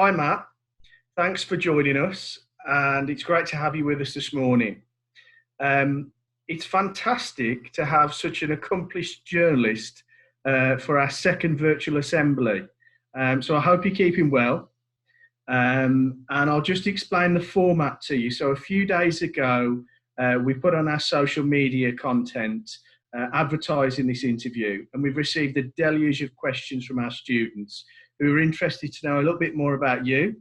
hi, Matt. Thanks for joining us, and it's great to have you with us this morning. Um, it's fantastic to have such an accomplished journalist for our second virtual assembly. So I hope you're keeping well. And I'll just explain the format to you. So a few days ago, we put on our social media content advertising this interview, and we've received a deluge of questions from our students who are interested to know a little bit more about you,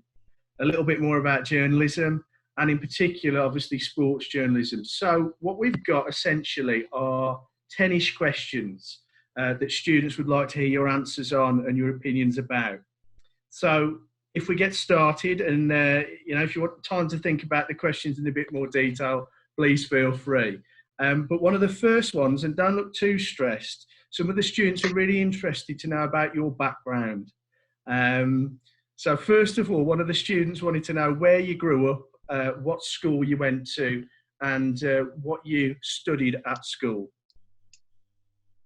a little bit more about journalism, and in particular, obviously, sports journalism. So what we've got essentially are 10-ish questions that students would like to hear your answers on and your opinions about. So if we get started, and if you want time to think about the questions in a bit more detail, please feel free. But one of the first ones, and don't look too stressed, some of the students are really interested to know about your background. So first of all, one of the students wanted to know where you grew up, what school you went to, and what you studied at school.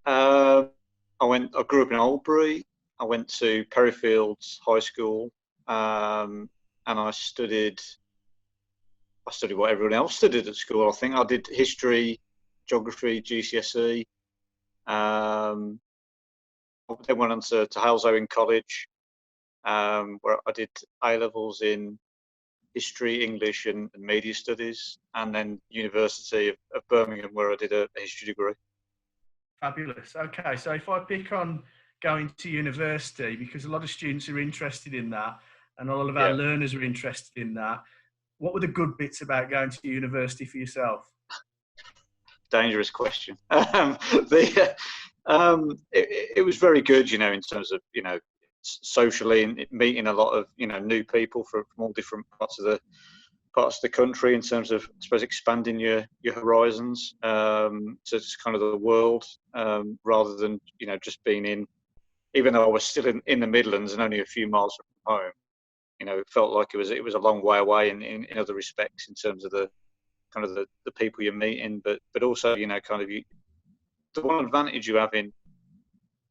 I grew up in Albury. I went to Perryfields High School, and I studied what everyone else studied at school. I think I did history, geography, GCSE. Then went on to Halesowen College, where I did A-levels in history, English and media studies, and then University of Birmingham, where I did a history degree. Fabulous. Okay, so if I pick on going to university, because a lot of students are interested in that, and a lot of our learners are interested in that, what were the good bits about going to university for yourself? Dangerous question. It was very good, in terms of, socially and meeting a lot of, new people from all different parts of the country, in terms of, I suppose, expanding your horizons to kind of the world, rather than, just being in, even though I was still in the Midlands and only a few miles from home, it felt like it was a long way away in other respects, in terms of the kind of the people you're meeting, but also, kind of the one advantage you have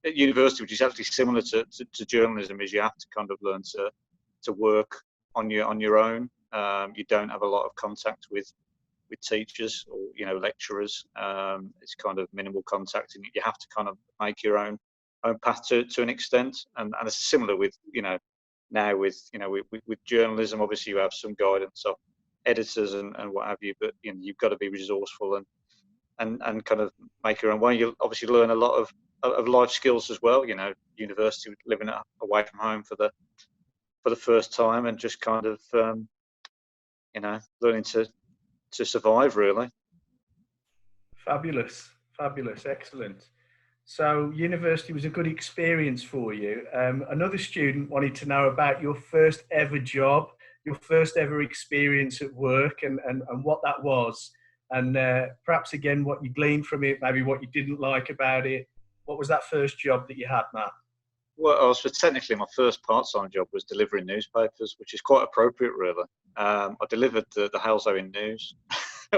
at university, which is actually similar to journalism, is you have to kind of learn to work on your own. You don't have a lot of contact with teachers or lecturers. It's kind of minimal contact, and you have to kind of make your own path to an extent. And it's similar with now with journalism. Obviously, you have some guidance of editors and what have you, but you've got to be resourceful and kind of make your own way. You'll obviously learn a lot of life skills as well. University, living away from home for the first time, and just kind of learning to survive, really. Fabulous, excellent. So university was a good experience for you. Another student wanted to know about your first ever job, your first ever experience at work, and what that was, and perhaps again what you gleaned from it, maybe what you didn't like about it. What was that first job that you had, Matt? Well, technically my first part-time job was delivering newspapers, which is quite appropriate, really. I delivered the Halesowen News,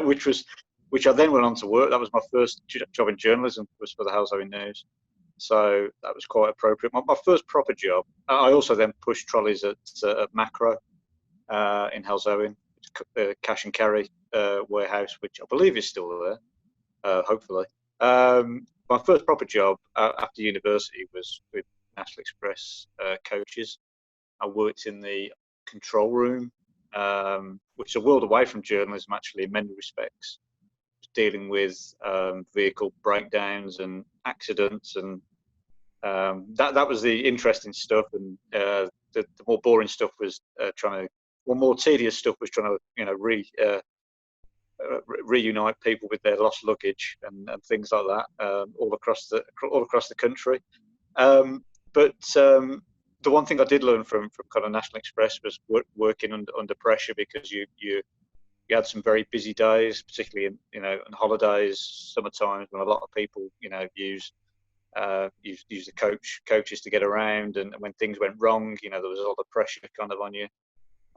which I then went on to work. That was my first job in journalism, was for the Halesowen News. So that was quite appropriate. My first proper job. I also then pushed trolleys at Macro in Halesowen, the cash and carry warehouse, which I believe is still there, hopefully. My first proper job after university was with National Express coaches. I worked in the control room, which is a world away from journalism, actually, in many respects. Dealing with vehicle breakdowns and accidents, and that was the interesting stuff. And the more boring stuff was more tedious stuff was trying to reunite people with their lost luggage and things like that, all across the country. But the one thing I did learn from kind of National Express was working under pressure, because you had some very busy days, particularly in holidays, summertime, when a lot of people use the coaches to get around, and when things went wrong, there was a lot of pressure kind of on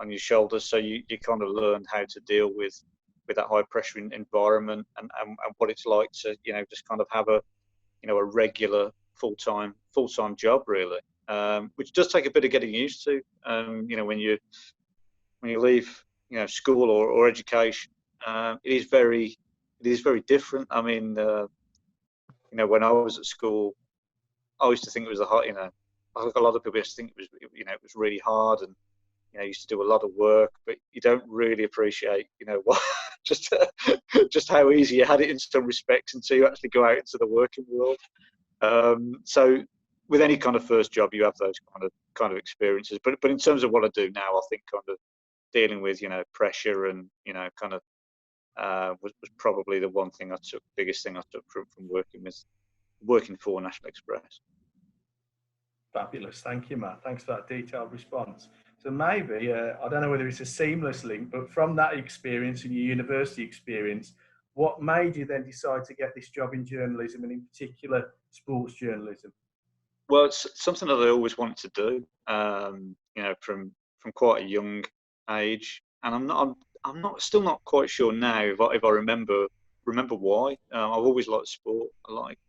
your shoulders. So you kind of learned how to deal with that high pressure environment, and what it's like to just kind of have a regular full-time job, really. which does take a bit of getting used to. When you leave, school or education, it is very different. I mean, when I was at school, I used to think it was I think a lot of people used to think it was really hard, and you used to do a lot of work, but you don't really appreciate, what just just how easy you had it in some respects until you actually go out into the working world. So with any kind of first job, you have those kind of experiences. But in terms of what I do now, I think kind of dealing with pressure and kind of was probably the biggest thing I took from working for National Express. Fabulous. Thank you, Matt. Thanks for that detailed response. So maybe, I don't know whether it's a seamless link, but from that experience and your university experience, what made you then decide to get this job in journalism, and in particular sports journalism? Well, it's something that I always wanted to do, from quite a young age, and I'm still not quite sure now if I remember why. I've always liked sport. I liked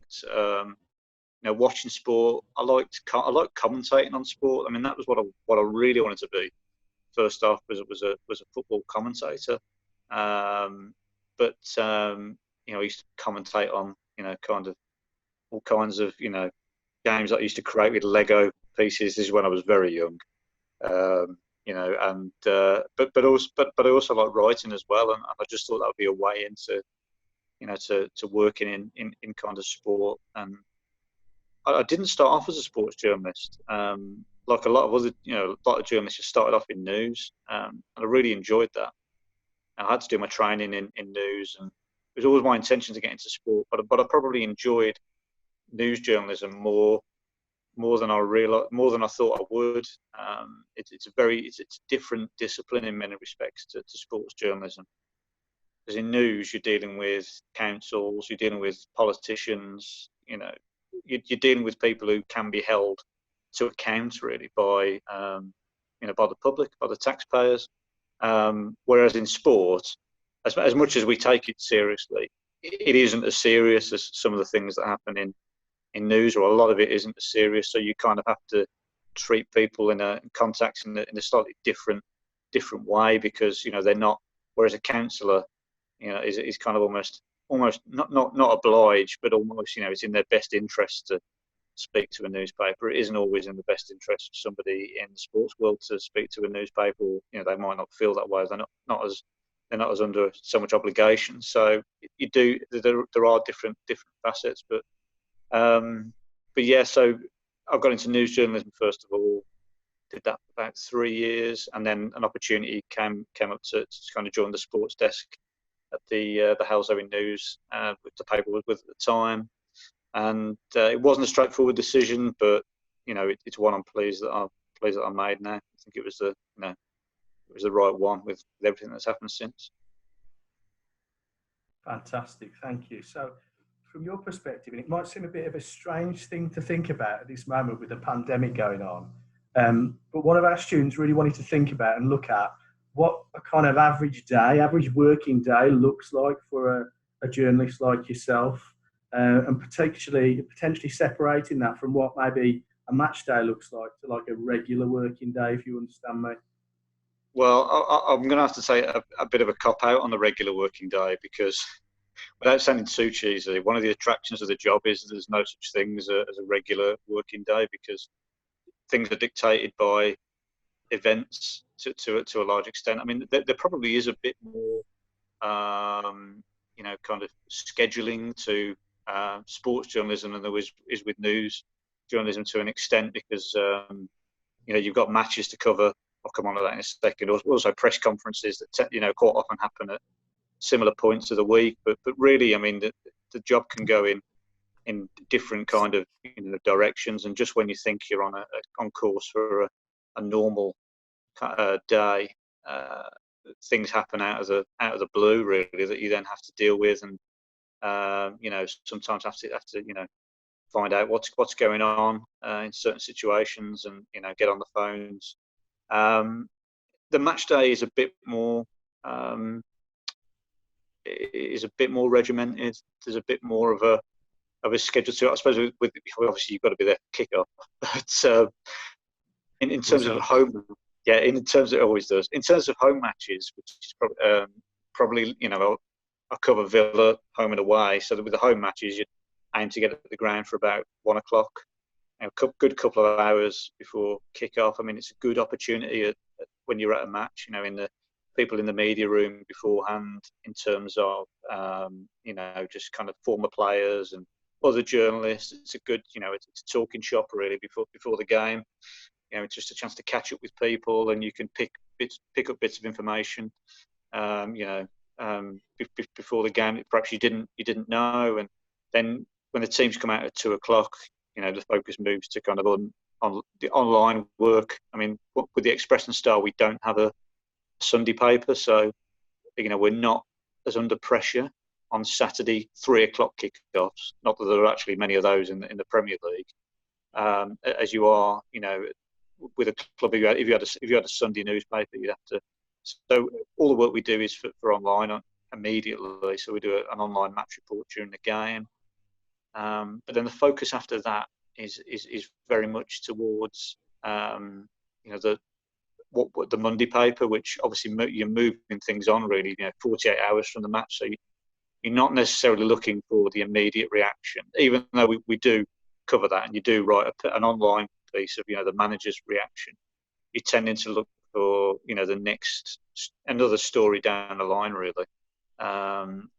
watching sport. I liked commentating on sport. I mean, that was what I really wanted to be. First off, was a football commentator, but I used to commentate on kind of all kinds of games that I used to create with Lego pieces. This is when I was very young, and but I also like writing as well, and I just thought that would be a way into to working in kind of sport. And I didn't start off as a sports journalist. Like a lot of other, a lot of journalists just started off in news, and I really enjoyed that. I had to do my training in news, and it was always my intention to get into sport. But I probably enjoyed news journalism more than I thought I would. It's a different discipline in many respects to sports journalism. Because in news, you're dealing with councils, you're dealing with politicians, you're dealing with people who can be held to account really by the public, by the taxpayers. Whereas in sport, as much as we take it seriously, it isn't as serious as some of the things that happen in news, or a lot of it isn't as serious. So you kind of have to treat people in contacts in a slightly different way, because they're not. Whereas a counsellor, is kind of almost not obliged, but almost it's in their best interest to speak to a newspaper. It isn't always in the best interest of somebody in the sports world to speak to a newspaper. They might not feel that way. They're not as under so much obligation. So there are different facets, but yeah. So I got into news journalism first of all. Did that for about 3 years, and then an opportunity came up to kind of join the sports desk at the Halesowen News, with the paper was with at the time. And it wasn't a straightforward decision, but it's one I'm pleased that I made now. I think it was the right one with everything that's happened since. Fantastic, thank you. So, from your perspective, and it might seem a bit of a strange thing to think about at this moment with the pandemic going on, but one of our students really wanted to think about and look at what a kind of average working day looks like for a journalist like yourself, and potentially separating that from what maybe a match day looks like to like a regular working day, if you understand me. Well, I'm going to have to say a bit of a cop out on the regular working day, because without sounding too cheesy, one of the attractions of the job is there's no such thing as a regular working day, because things are dictated by events to a large extent. I mean, there probably is a bit more, kind of scheduling to sports journalism than there is with news journalism to an extent, because you've got matches to cover. I'll come on to that in a second. Also, press conferences that quite often happen at similar points of the week. But really, I mean, the job can go in different kind of directions. And just when you think you're on course for a normal day, things happen out of the blue, really, that you then have to deal with, and sometimes have to find out what's going on in certain situations, and get on the phones. The match day is a bit more regimented. There's a bit more of was scheduled to. I suppose obviously you've got to be there for kickoff, but in terms of home, yeah, in terms of it always does. In terms of home matches, which is probably I cover Villa home and away, so that with the home matches you aim to get at the ground for about 1 o'clock. A good couple of hours before kick-off. I mean, it's a good opportunity when you're at a match, in the people in the media room beforehand, in terms of, just kind of former players and other journalists. It's a good, it's a talking shop really before the game. It's just a chance to catch up with people, and you can pick up bits of information, before the game that perhaps you didn't know, and then when the teams come out at 2 o'clock. The focus moves to kind of on the online work. I mean, with the Express and Star, we don't have a Sunday paper, so we're not as under pressure on Saturday 3 o'clock kickoffs. Not that there are actually many of those in the Premier League, as you are, with a club. If you had a Sunday newspaper, you'd have to. So all the work we do is for online immediately. So we do an online match report during the game. But then the focus after that is very much towards the Monday paper, which obviously you're moving things on really 48 hours from the match, so you're not necessarily looking for the immediate reaction, even though we do cover that, and you do write an online piece of the manager's reaction. You're tending to look for the next another story down the line really.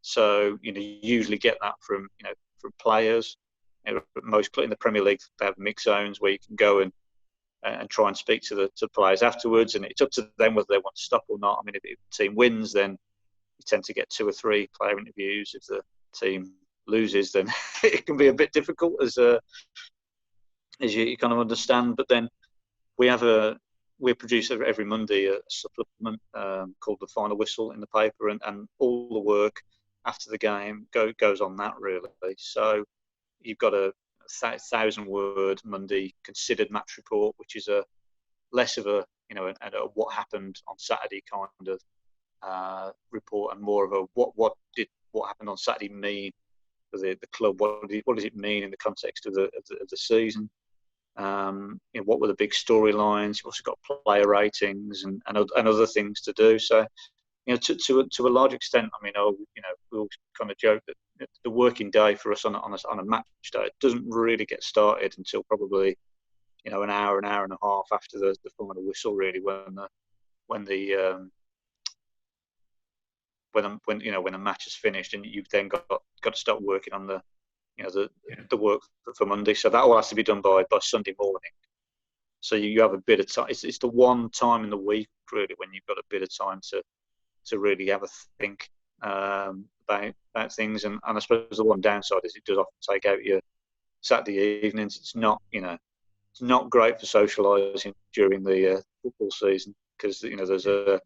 So you usually get that from players. Most in the Premier League they have mix zones where you can go and try and speak to the players afterwards, and it's up to them whether they want to stop or not. I mean, if the team wins, then you tend to get 2 or 3 player interviews. If the team loses, then it can be a bit difficult, as you kind of understand. But then we produce every Monday a supplement called The Final Whistle in the paper, and all the work after the game goes on that really. So you've got a 1,000-word Monday considered match report, which is a less of a what happened on Saturday kind of report, and more of a what happened on Saturday mean for the club. What does it mean in the context of the season? What were the big storylines? You've also got player ratings and other things to do. So to a large extent, I mean, we all kind of joke that the working day for us on a match day doesn't really get started until probably an hour and a half after the final whistle, really, when the match is finished, and you've then got to start working on the work for Monday. So that all has to be done by Sunday morning. So you have a bit of time. It's the one time in the week really when you've got a bit of time to really have a think about things. And I suppose the one downside is it does often take out your Saturday evenings. It's not great for socialising during the football season, because there's a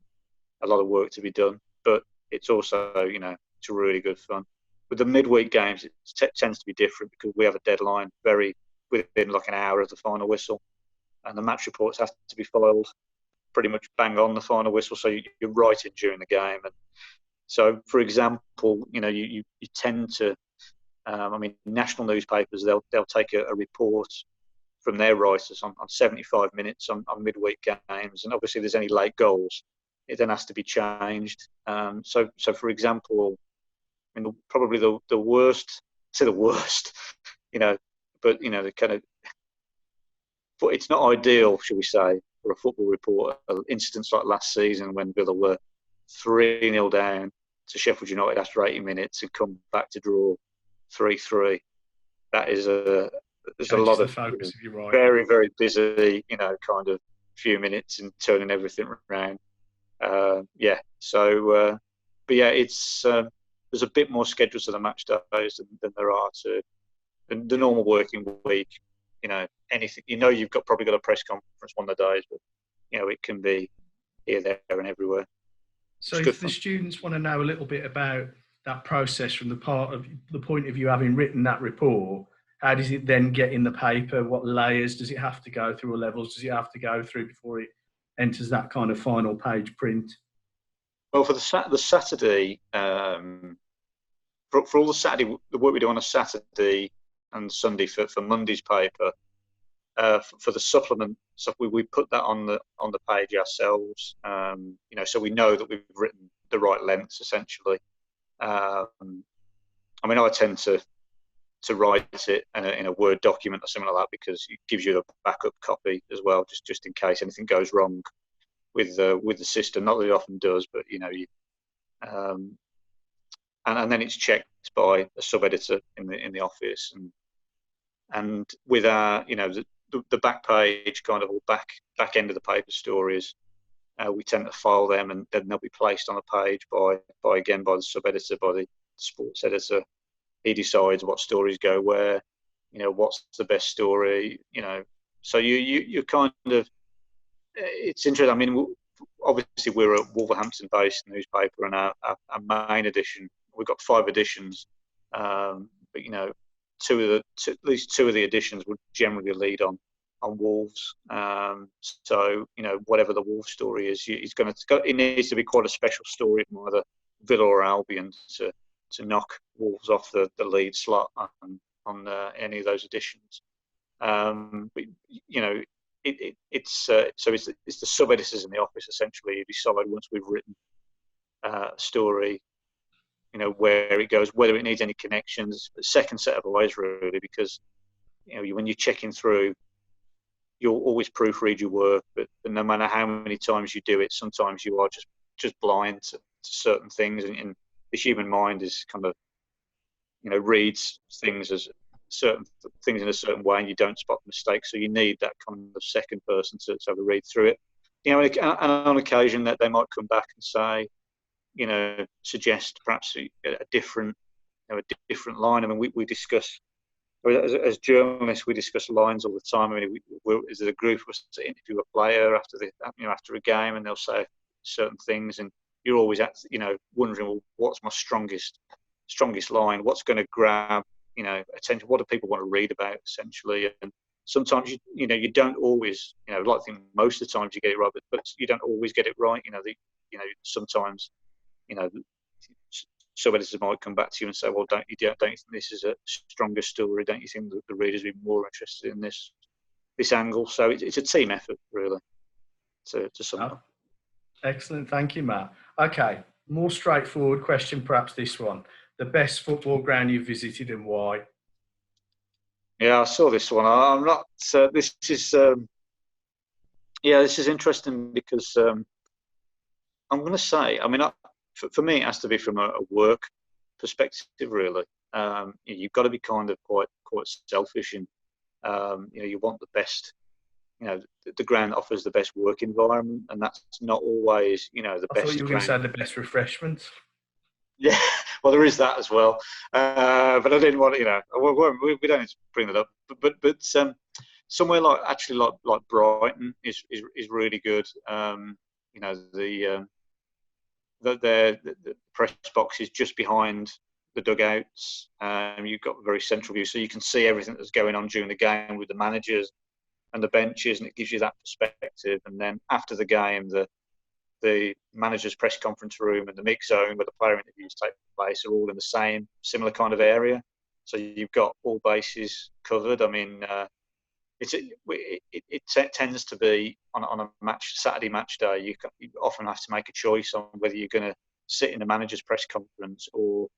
lot of work to be done. But it's also it's really good fun. With the midweek games, it tends to be different because we have a deadline within like an hour of the final whistle, and the match reports have to be filed pretty much bang on the final whistle. So you're writing during the game, and so for example, you tend to, national newspapers they'll take a report from their writers on 75 minutes on midweek games, and obviously if there's any late goals, it then has to be changed. So for example, probably the worst, but the kind of, but it's not ideal, shall we say, for a football reporter. Incidents like last season when Villa were 3-0 down to Sheffield United after 80 minutes and come back to draw 3-3. That is there's a lot of focus, if you're right. Very, very busy, kind of few minutes and turning everything around. But yeah, it's there's a bit more schedule to the match days than there are to the normal working week. Anything, you've probably got a press conference one of the days, but it can be here, there, and everywhere. So if the students want to know a little bit about that process from the point of view having written that report, how does it then get in the paper? What layers does it have to go through, or levels does it have to go through before it enters that kind of final page print? Well, for the Saturday, for all the work we do on a Saturday, and Sunday for Monday's paper. For the supplement stuff, we put that on the page ourselves, so we know that we've written the right lengths essentially. I mean, I tend to write it in a Word document or something like that because it gives you a backup copy as well, just in case anything goes wrong with the system. Not that it often does, but and then it's checked by a sub editor in the office, and with our the back page, kind of, or back end of the paper stories, we tend to file them, and then they'll be placed on a page by the sub editor, by the sports editor. He decides what stories go where, what's the best story, So you kind of, it's interesting. I mean, obviously we're a Wolverhampton-based newspaper, and our main edition, we've got 5 editions, but at least two of the editions would generally lead on Wolves. So whatever the Wolves story is, it needs to be quite a special story from either Villa or Albion to knock Wolves off the lead slot on any of those editions. But it's the sub editors in the office essentially who decide, once we've written a story, where it goes, whether it needs any connections. The second set of eyes, really, because when you're checking through, you'll always proofread your work, but no matter how many times you do it, sometimes you are just blind to certain things, and the human mind is kind of reads things as certain things in a certain way, and you don't spot mistakes. So you need that kind of second person to have a read through it. And on occasion that they might come back and say, suggest perhaps a different line. I mean, we discuss, as journalists, we discuss lines all the time. I mean, as a group, we to interview a player after a game, and they'll say certain things, and you're always wondering, well, what's my strongest line? What's going to grab attention? What do people want to read about, essentially? And sometimes you don't always, I think most of the times you get it right, but you don't always get it right. Sometimes sub editors might come back to you and say, well, don't you think this is a stronger story? Don't you think that the readers would be more interested in this angle? So it's a team effort, really, to sum up. Excellent, thank you, Matt. Okay, more straightforward question, perhaps this one: the best football ground you visited and why? Yeah, I saw this one. I'm not. This is interesting because I'm going to say, I mean, for me, it has to be from a work perspective, really. You've got to be kind of quite selfish, and you want the best. The ground offers the best work environment, and that's not always the best. I thought you were going to say the best refreshments. Yeah, well, there is that as well, but I didn't want to. We don't need to bring that up. But somewhere like Brighton is really good. The press box is just behind the dugouts. You've got a very central view, so you can see everything that's going on during the game with the managers and the benches, and it gives you that perspective. And then after the game, the manager's press conference room and the mix zone where the player interviews take place are all in the same similar kind of area. So you've got all bases covered. I mean, it tends to be on a Saturday match day. You often have to make a choice on whether you're going to sit in the manager's press conference or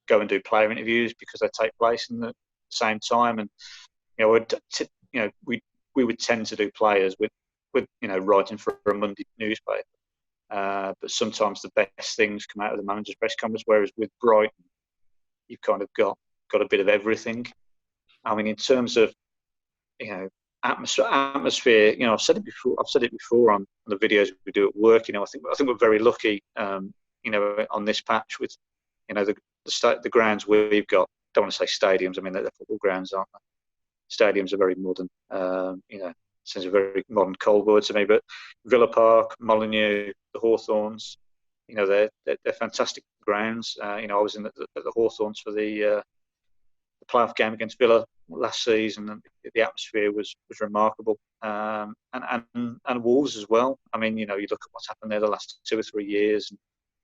go and do player interviews, because they take place in the same time. And we would tend to do players with writing for a Monday newspaper. But sometimes the best things come out of the manager's press conference, whereas with Brighton, you've kind of got a bit of everything. I mean, in terms of atmosphere. I've said it before on the videos we do at work. I think we're very lucky. On this patch with the grounds we've got. Don't want to say stadiums. I mean, they're football grounds, aren't they? Stadiums are very modern. Sounds a very modern cold word to me, but Villa Park, Molineux, the Hawthorns, they're fantastic grounds. I was in the Hawthorns for the playoff game against Villa last season, and the atmosphere was remarkable. And Wolves as well. I mean, you look at what's happened there the last 2 or 3 years,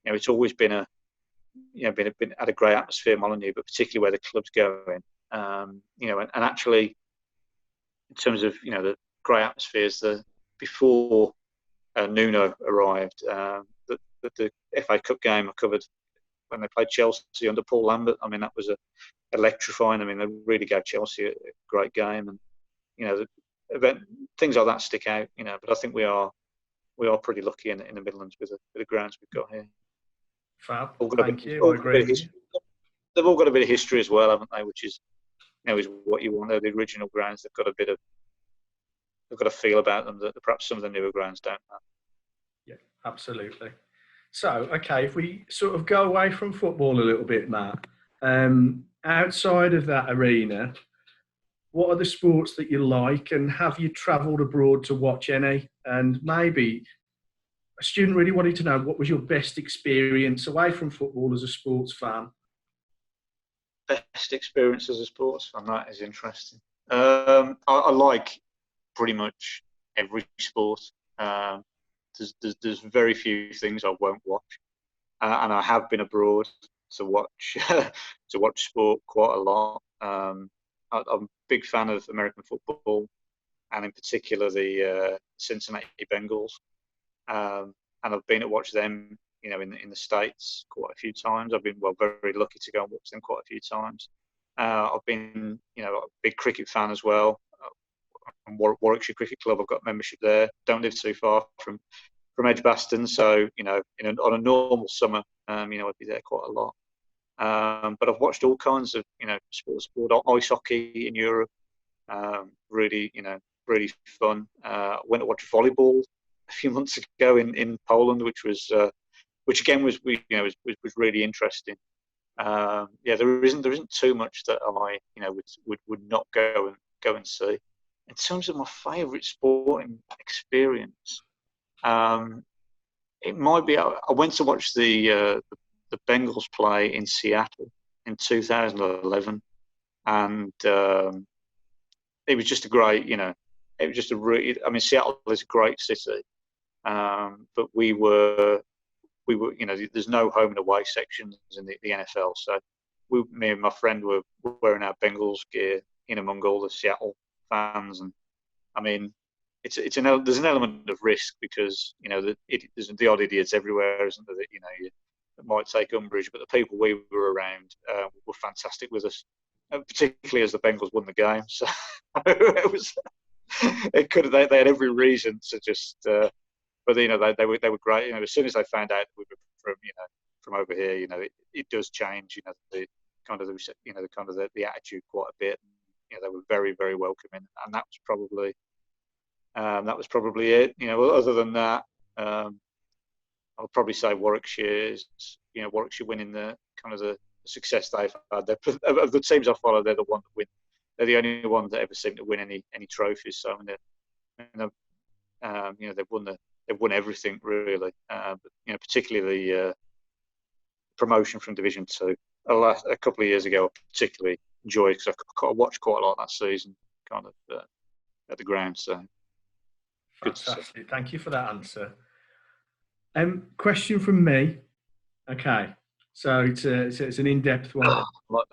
and it's always been had a great atmosphere, Molineux, but particularly where the club's going. And actually, in terms of the great atmospheres, before Nuno arrived, the FA Cup game I covered when they played Chelsea under Paul Lambert. I mean, that was electrifying. I mean, they really gave Chelsea a great game, and things like that stick out. But I think we are pretty lucky in the Midlands with the grounds we've got here. Fab. Thank you. I agree with you. They've all got a bit of history as well, haven't they? Which is is what you want. They're the original grounds. They've got a feel about them that perhaps some of the newer grounds don't have. Yeah, absolutely. So, okay, if we sort of go away from football a little bit, Matt, outside of that arena, what are the sports that you like, and have you travelled abroad to watch any? And maybe a student really wanted to know, what was your best experience away from football as a sports fan? Best experience as a sports fan, that is interesting. I like pretty much every sport. There's very few things I won't watch, and I have been abroad to watch sport quite a lot. I'm a big fan of American football, and in particular the Cincinnati Bengals. And I've been to watch them, in the States quite a few times. I've been very lucky to go and watch them quite a few times. I've been, a big cricket fan as well. From Warwickshire Cricket Club, I've got membership there. Don't live too far from Edgbaston, so on a normal summer, I'd be there quite a lot. But I've watched all kinds of sport, ice hockey in Europe. Really fun. Went to watch volleyball a few months ago in Poland, which again was really interesting. There isn't too much that I would not go and see. In terms of my favourite sporting experience, it might be I went to watch the Bengals play in Seattle in 2011, and it was just a great, it was just Seattle is a great city, but we were, there's no home and away sections in the NFL, so me and my friend were wearing our Bengals gear in among all the Seattle fans, and I mean, there's an element of risk because there's the odd idiots everywhere, isn't there? That might take umbrage, but the people we were around were fantastic with us, particularly as the Bengals won the game. So they had every reason to just, but they were great. As soon as they found out we were from over here, it does change. The attitude quite a bit. They were very, very welcoming, and that was probably it. Other than that, I'll probably say Warwickshire winning the success they've had. Of the teams I follow, they're the one that win. They're the only ones that ever seem to win any trophies. So they've won everything really. But particularly the promotion from Division 2 a couple of years ago, I particularly enjoyed because I watched quite a lot that season, at the ground. So fantastic. Thank you for that answer. Question from me. Okay, so it's an in-depth one.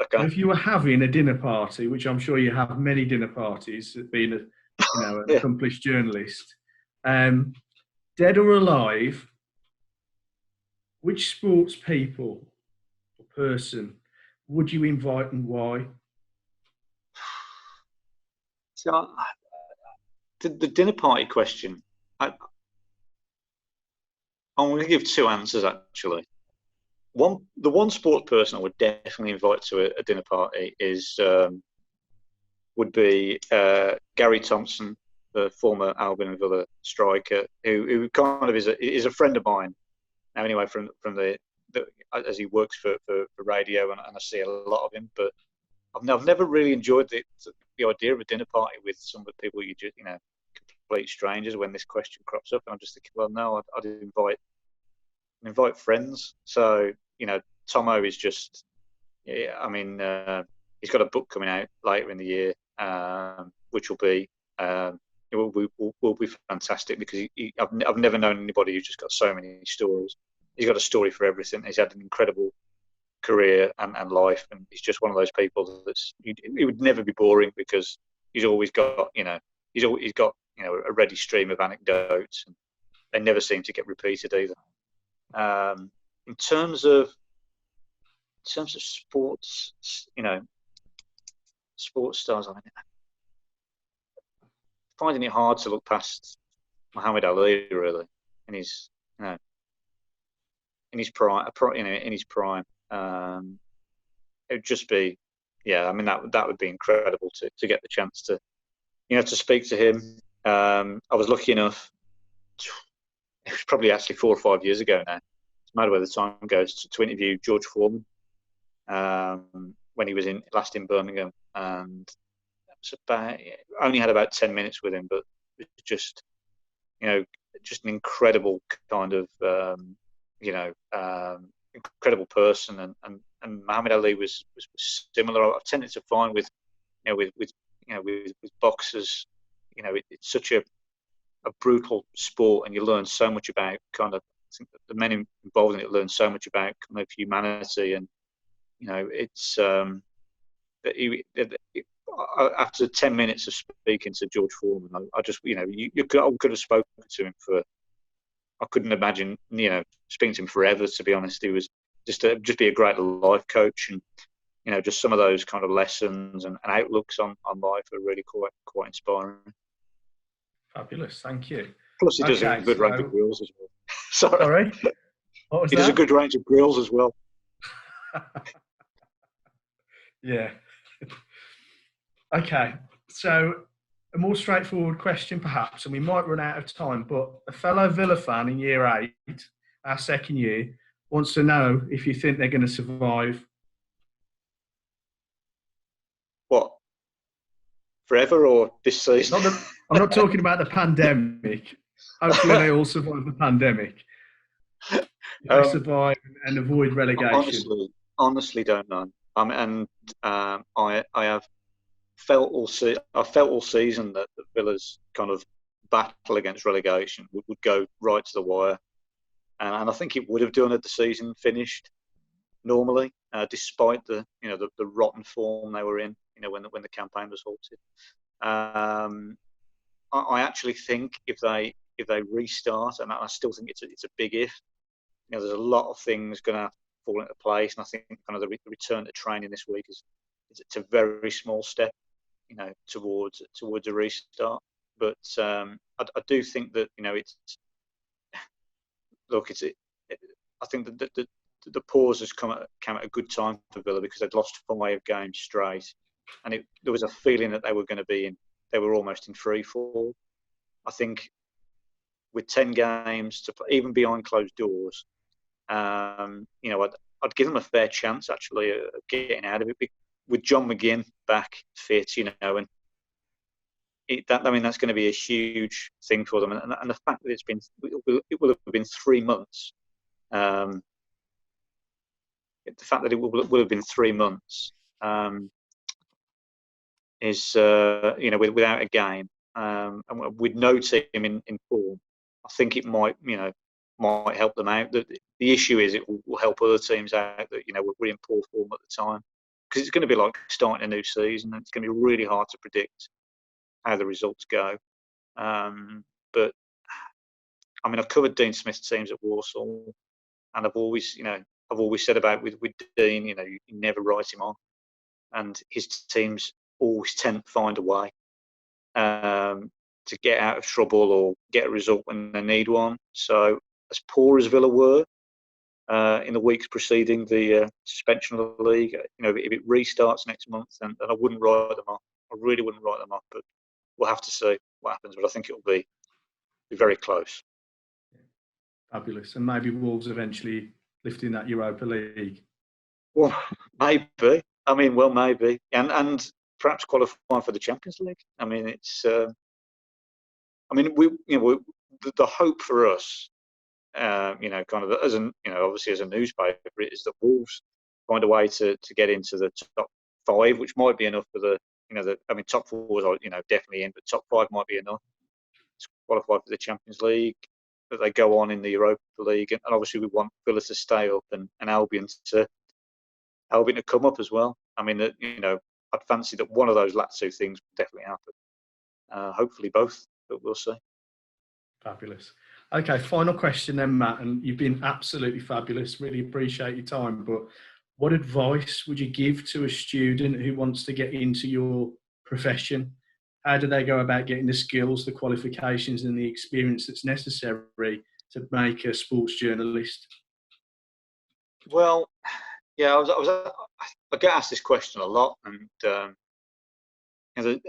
Okay. If you were having a dinner party, which I'm sure you have many dinner parties, being an accomplished journalist, dead or alive, which sports people or person would you invite and why? So the dinner party question, I'm going to give two answers actually. The one sports person I would definitely invite to a dinner party would be Gary Thompson, the former Albion Villa striker, who kind of is a friend of mine now. Anyway, from the as he works for radio, and I see a lot of him. But I've never really enjoyed the idea of a dinner party with some of the people you just complete strangers when this question crops up, and I'm just thinking, well, no, I'd invite friends. So Tomo is just, he's got a book coming out later in the year, which will be will be fantastic because I've never known anybody who's just got so many stories. He's got a story for everything. He's had an incredible career and life, and he's just one of those people he would never be boring because he's always got he's got a ready stream of anecdotes, and they never seem to get repeated either. In terms of sports, sports stars, I mean, finding it hard to look past Muhammad Ali, really, in his prime. It would just be, I mean, that would be incredible to get the chance to speak to him. I was lucky enough. It was probably actually 4 or 5 years ago now. It's mad where the time goes, to interview George Foreman when he was last in Birmingham, and only had about 10 minutes with him, but it was just an incredible kind of incredible person, and Muhammad Ali was similar. I've tended to find with boxers, it's such a brutal sport, and you learn so much about I think the men involved in it learn so much about kind of humanity, and it's after 10 minutes of speaking to George Foreman, I just I could have spoken to him for, I couldn't imagine speaking to him forever, to be honest. He was just be a great life coach, and just some of those kind of lessons and outlooks on life are really quite inspiring. Fabulous, thank you. Plus, he does a good range of grills as well. Sorry? What was he that? does a good range of grills as well. Yeah. Okay, so a more straightforward question perhaps, and we might run out of time, but a fellow Villa fan in year 8, our second year, wants to know if you think they're going to survive. What? Forever or this season? I'm not talking about the pandemic. Hopefully they all survive the pandemic. They survive and avoid relegation. Honestly don't know. I have felt all season that Villa's kind of battle against relegation would go right to the wire, and I think it would have done had the season finished normally, despite the rotten form they were in, when the campaign was halted. I actually think if they restart, and I still think it's a big if. There's a lot of things going to have to fall into place, and I think kind of the return to training this week it's a very small step, towards a restart. But I do think that I think that the pause has come at a good time for Villa, because they'd lost 5 games straight, and there was a feeling that they were almost in free fall. I think with 10 games to play, even behind closed doors, I'd give them a fair chance actually of getting out of it, with John McGinn back fit, and that's going to be a huge thing for them, and the fact that it will have been 3 months. The fact that it will have been 3 months is without a game, and with no team in form, I think it might help them out. The issue is it will help other teams out that were in poor form at the time, because it's going to be like starting a new season, and it's going to be really hard to predict how the results go. But I mean, I've covered Dean Smith's teams at Walsall, and I've always said about with Dean, you never write him off, and his teams always tend to find a way to get out of trouble or get a result when they need one. So, as poor as Villa were in the weeks preceding the suspension of the league, if it restarts next month, then I wouldn't write them off. I really wouldn't write them off, but we'll have to see what happens. But I think it'll be very close. Fabulous. And maybe Wolves eventually lifting that Europa League. Well, maybe. I mean, maybe. And perhaps qualifying for the Champions League. I mean, it's. The hope for us, kind of obviously as a newspaper, is that Wolves find a way to get into the top 5, which might be enough for top 4 is definitely in, but top 5 might be enough to qualify for the Champions League. That they go on in the Europa League, and obviously we want Villa to stay up and Albion to helping to come up as well. I mean, you know, I'd fancy that one of those last two things will definitely happen. Hopefully both, but we'll see. Fabulous. Okay, final question then, Matt, and you've been absolutely fabulous. Really appreciate your time. But what advice would you give to a student who wants to get into your profession? How do they go about getting the skills, the qualifications, and the experience that's necessary to make a sports journalist? Well, yeah, I get asked this question a lot, and you know,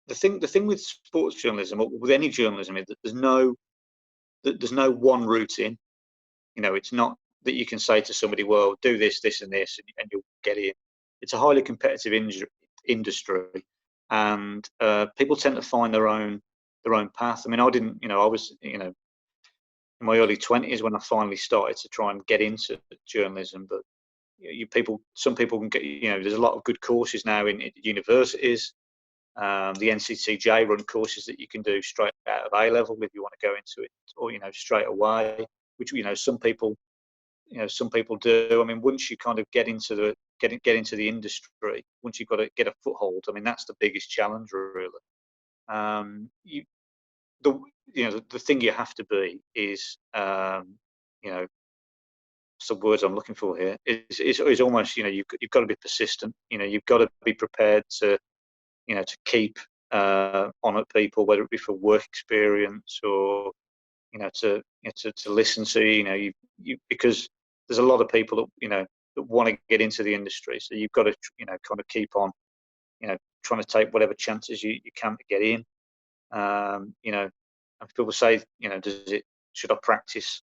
the thing with sports journalism, or with any journalism, is that there's no one route in. You know, it's not that you can say to somebody, well, do this, this, and this, and you'll get in. It's a highly competitive industry, and people tend to find their own path. I mean, I didn't, you know, I was, you know, in my early 20s when I finally started to try and get into journalism. But some people can get, you know, there's a lot of good courses now in universities. The NCTJ run courses that you can do straight out of A level if you want to go into it, or, you know, straight away, which, you know, some people do. I mean, once you kind of get into the industry, once you've got to get a foothold, I mean, that's the biggest challenge, really. You the you know the thing you have to be is, you know, some words I'm looking for here is almost, you know, you've got to be persistent. You know, you've got to be prepared to, you know, to keep on at people, whether it be for work experience or, you know, to listen to, you know, you because there's a lot of people that, you know, that want to get into the industry. So you've got to, you know, kind of keep on, you know, trying to take whatever chances you can to get in. You know, and people say, you know, should I practice,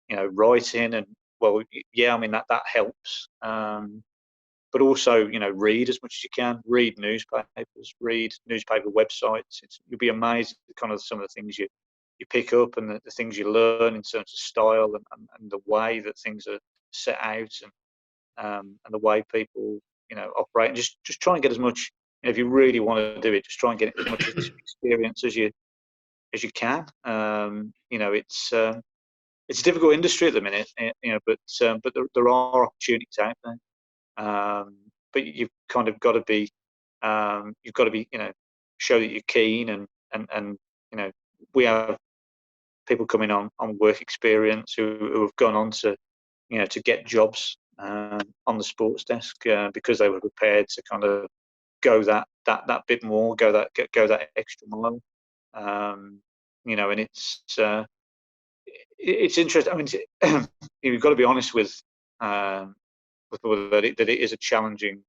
you know, writing? And well, yeah, I mean, that helps. But also, you know, read as much as you can. Read newspapers, read newspaper websites. You'll be amazed at kind of some of the things you pick up, and the things you learn in terms of style, and the way that things are set out, and the way people, you know, operate. And just try and get as much, you know, if you really want to do it, just try and get as much experience as you can. You know, it's a difficult industry at the minute, you know, but there are opportunities out there. But you've kind of got to be, you know, show that you're keen, and you know, we have people coming on work experience who have gone on to, you know, to get jobs on the sports desk because they were prepared to kind of go that bit more, go that extra mile. You know, and it's interesting. I mean, you've got to be honest with that it is a challenging,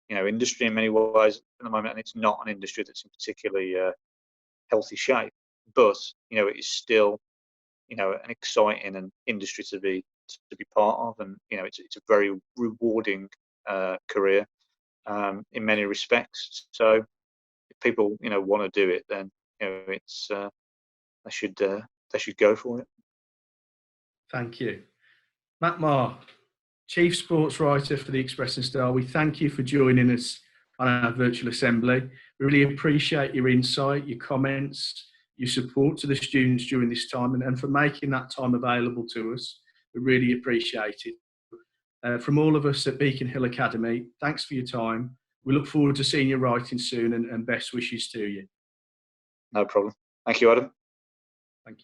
you know, industry in many ways at the moment, and it's not an industry that's in particularly healthy shape. But, you know, it is still, you know, an exciting industry to be part of, and, you know, it's a very rewarding career in many respects. So if people, you know, want to do it, then, you know, it's they should go for it. Thank you. Matt Maher, Chief Sports Writer for the Express and Star, we thank you for joining us on our virtual assembly. We really appreciate your insight, your comments, your support to the students during this time, and for making that time available to us. We really appreciate it. From all of us at Beacon Hill Academy, thanks for your time. We look forward to seeing you writing soon, and best wishes to you. No problem. Thank you, Adam.